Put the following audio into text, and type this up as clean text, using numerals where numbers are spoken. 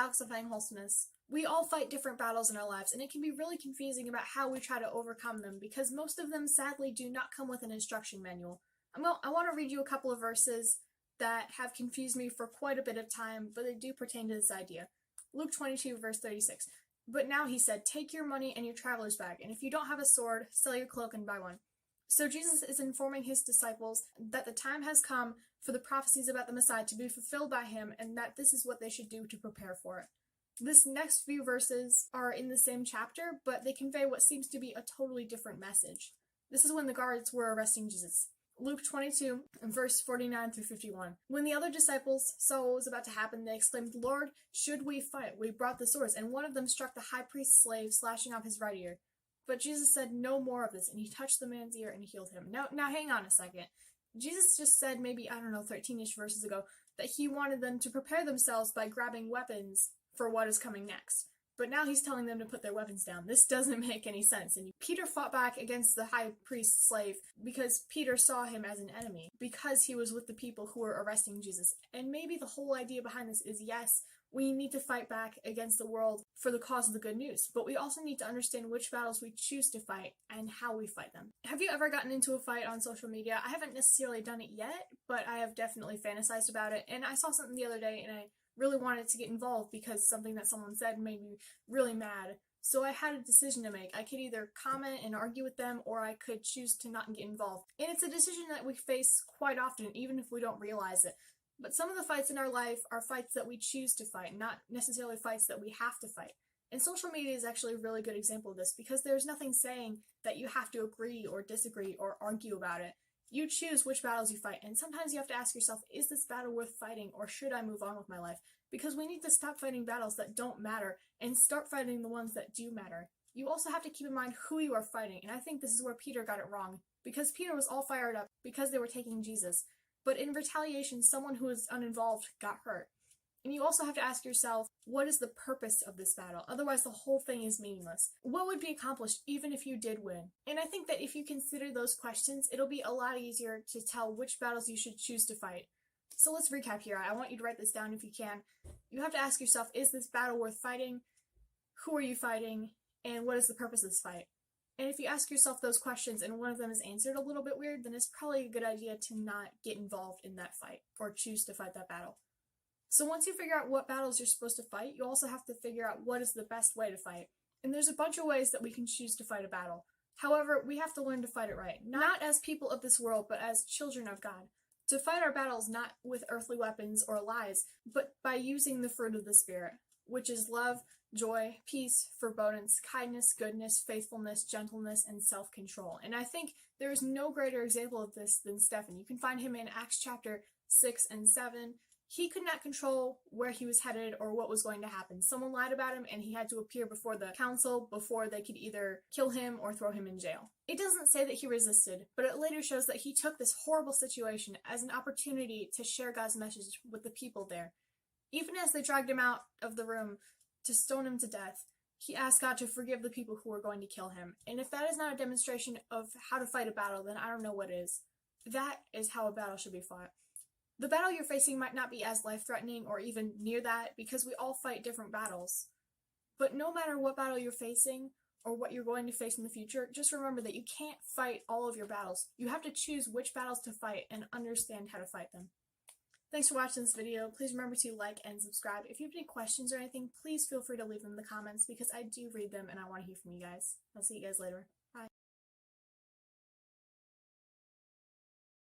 Detoxifying Wholesomeness. We all fight different battles in our lives, and it can be really confusing about how we try to overcome them, because most of them sadly do not come with an instruction manual. I want to read you a couple of verses that have confused me for quite a bit of time, but they do pertain to this idea. Luke 22 verse 36. But now, he said, take your money and your traveler's bag, and if you don't have a sword, sell your cloak and buy one. So Jesus is informing his disciples that the time has come for the prophecies about the Messiah to be fulfilled by him, and that this is what they should do to prepare for it. This next few verses are in the same chapter, but they convey what seems to be a totally different message. This is when the guards were arresting Jesus. Luke 22, verse 49 through 51. When the other disciples saw what was about to happen, they exclaimed, Lord, should we fight? We brought the swords. And one of them struck the high priest's slave, slashing off his right ear. But Jesus said, no more of this, and he touched the man's ear and healed him. Now hang on a second. Jesus just said maybe, 13-ish verses ago, that he wanted them to prepare themselves by grabbing weapons for what is coming next. But now he's telling them to put their weapons down. This doesn't make any sense. And Peter fought back against the high priest's slave because Peter saw him as an enemy, because he was with the people who were arresting Jesus. And maybe the whole idea behind this is, yes, we need to fight back against the world for the cause of the good news, but we also need to understand which battles we choose to fight and how we fight them. Have you ever gotten into a fight on social media? I haven't necessarily done it yet, but I have definitely fantasized about it. And I saw something the other day and I really wanted to get involved because something that someone said made me really mad. So I had a decision to make. I could either comment and argue with them, or I could choose to not get involved. And it's a decision that we face quite often, even if we don't realize it. But some of the fights in our life are fights that we choose to fight, not necessarily fights that we have to fight. And social media is actually a really good example of this, because there's nothing saying that you have to agree or disagree or argue about it. You choose which battles you fight, and sometimes you have to ask yourself, is this battle worth fighting, or should I move on with my life? Because we need to stop fighting battles that don't matter and start fighting the ones that do matter. You also have to keep in mind who you are fighting, and I think this is where Peter got it wrong, because Peter was all fired up because they were taking Jesus. But in retaliation, someone who was uninvolved got hurt. And you also have to ask yourself, what is the purpose of this battle? Otherwise, the whole thing is meaningless. What would be accomplished even if you did win? And I think that if you consider those questions, it'll be a lot easier to tell which battles you should choose to fight. So let's recap here. I want you to write this down if you can. You have to ask yourself, is this battle worth fighting? Who are you fighting? And what is the purpose of this fight? And if you ask yourself those questions and one of them is answered a little bit weird, then it's probably a good idea to not get involved in that fight or choose to fight that battle. So once you figure out what battles you're supposed to fight, you also have to figure out what is the best way to fight. And there's a bunch of ways that we can choose to fight a battle. However, we have to learn to fight it right. Not as people of this world, but as children of God. To fight our battles not with earthly weapons or lies, but by using the fruit of the Spirit, which is love, joy, peace, forbearance, kindness, goodness, faithfulness, gentleness, and self-control. And I think there is no greater example of this than Stephen. You can find him in Acts chapter 6 and 7. He could not control where he was headed or what was going to happen. Someone lied about him and he had to appear before the council before they could either kill him or throw him in jail. It doesn't say that he resisted, but it later shows that he took this horrible situation as an opportunity to share God's message with the people there. Even as they dragged him out of the room to stone him to death, he asked God to forgive the people who were going to kill him. And if that is not a demonstration of how to fight a battle, then I don't know what is. That is how a battle should be fought. The battle you're facing might not be as life-threatening or even near that, because we all fight different battles. But no matter what battle you're facing or what you're going to face in the future, just remember that you can't fight all of your battles. You have to choose which battles to fight and understand how to fight them. Thanks for watching this video. Please remember to like and subscribe. If you have any questions or anything, please feel free to leave them in the comments, because I do read them and I want to hear from you guys. I'll see you guys later. Bye.